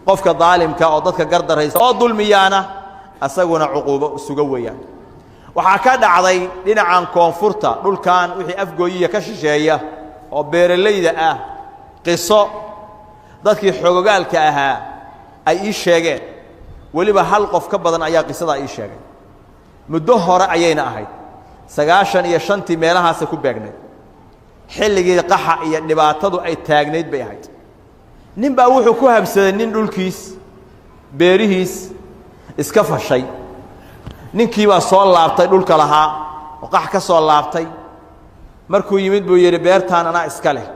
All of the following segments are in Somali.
qofka daalimka oo dadka gardaraysa oo dulmiyana asaguna cuquubo suga weeyaan waxa ka dhacday dhinacan koonfurta dhulkan wixii afgooyiya ka shisheeya oo beeraleyda ah qiso dadkii xogogaalka ahaa ay ii sheegeen waliba hal qof ka badan ayaa qisada ii sheegay muddo hore ayayna ahayd 95 meelahaas ku beegnay xilligii qaxa iyo dhibaatadu ay taagneed bay ahayd nin baa wuxuu ku habsaday nin dhulkiis beerihiis iska fashay ninkii baa soo laabtay dhulka lahaa oo qax ka soo laabtay markuu yimid buu yiri beertaan ana iska leh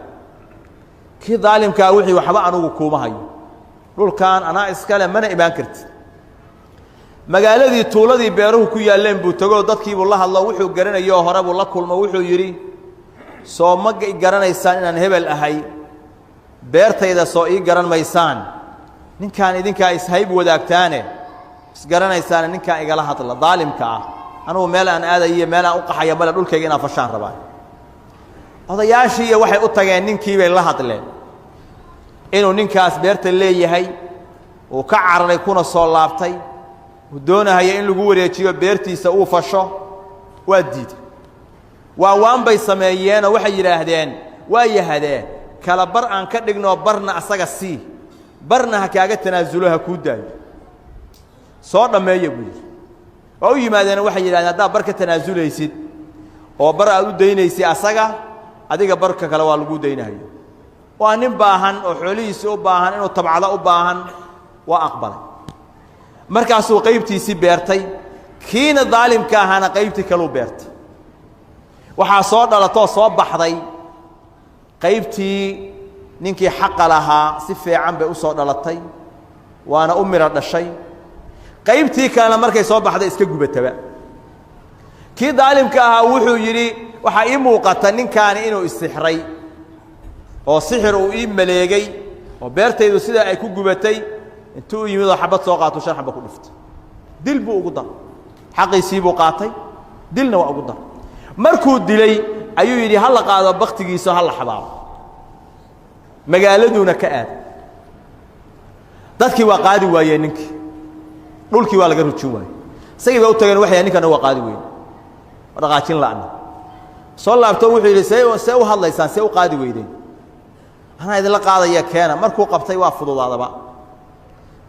kii daalimka wixii waxba anugu kuuma hayo dhulkan ana iska leh mana iman kartid magaaladii tuuladii beeruhu ku yaaleen buu tago dadkii buu la hadlo wuxuu garanayo hore buu la kulmo wuxuu yiri soo ma garanaysaan inaan hebel ahay beertayda soo ii garan maysaan ninkaan idinka is hayb wadaagtaane is garanaysaan ninkaan igala hadla daalimka ah anuu meel aan aadayo meel aan u qaxayo bal dhulkayga inaan fashaan rabaa odayaashii waxay u tageen ninkii bay la hadleen inuu ninkaas beerta leeyahay oo ka cararay kuna soo laabtay uu doonayo in lagu wareejiyo beertiisa uu fasho waa diiday waan bay sameeyeen oo waxay yiraahdeen waa yahadee kala bar aan ka dhigno barna asaga si barna ha kaaga tanaasulo ha ku daayo soo dhameeyo buu oo u yimaadeen waxay yiraahdeen hadaa barka tanaasuleysid oo bar aad u daynaysi asaga adiga barka kale waa lagu daynayo waa nin baahan oo xoolihiisa u baahan inuu tabcada u baahan waa aqbalay markaasuu qaybtiisi beertay kiina daalimka ahana qaybtii kale u beertay waxa soo dhalato soo baxday qaybtii ninkii xaq lahaa si fiican bay u soo dhalatay waana u mira dhashay qaybtii kale markay soo baxday iska gubataba kii daalimka ahaa wuxuu yiri waxa ii muuqata ninkaan inuu isixray oo sixir uu ii maleegay oo beertaydu sida ay ku gubatay intuu yimid xabad soo qaato shan xabad ku dhiftay dil buu ugu dar xaqiisii buu qaatay dilna waa ugu dar markuu dilay ayuu yiri hal qaado baqtigiisa hal xabaabo magaaladuna ka aad dadkii waa qaadi waayeen ninkii dhulkii waa laga rujin waayay sayba u tageen waxay ninkana waa qaadi weeyeen dhaqaajin laana soo laabto wuxuu yiri see u hadlaysaan see u qaadi weydeen ana idin la qaadaya keena markuu qabtay waa fududaadaba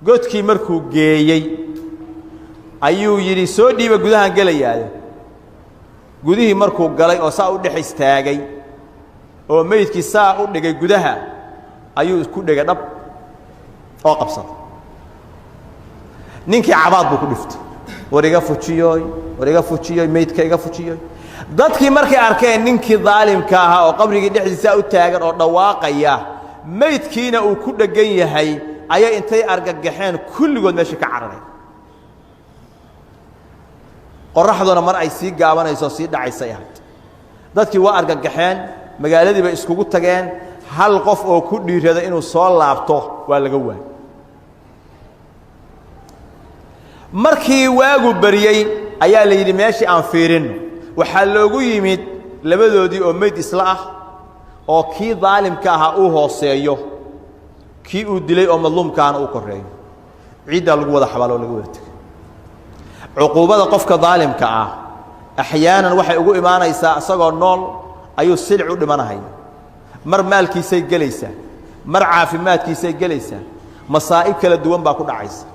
godkii markuu geeyay ayuu yiri soo dhiiba gudahan galayaa gudihii markuu galay oo saa u dhex istaagay oo meydkii saa u dhigay gudaha ayuu ku dhigay dhab oo qabsaday ninkii cabaad buu ku dhiftay wariga fujiyoy meydka iga fujiyoy dadkii markay arkeen ninkii daalimka ahaa oo qabrigii dhexdiisa u taagan oo dhawaaqaya meydkiina uu ku dhagan yahay ayay intay argagaxeen kulligood meesha ka carareen qoraxduna mar ay sii gaabanayso sii dhacaysay ahayd dadkii waa argagaxeen magaaladii bay iskugu tageen hal qof oo ku dhiirada inuu soo laabto waa laga waayay markii waagu bariyay ayaa la yiri meeshii aan fiirin waxa loogu yimid labadoodii oo meyd isla ah oo kii daalimka ahaa uu hooseeyo kii uu dilay oo madluumkaana uu koreeyo ciida lagu wada xabaalo lagu wartay عقوبة قفك ظالم كأ أحيانا وحي يقول إيمانا يسا أصغر نول أيو السلع ودمانا هاي مر مال كيسي جليسة مر عافمات كيسي جليسة مصائب كلا دوان باكو عايز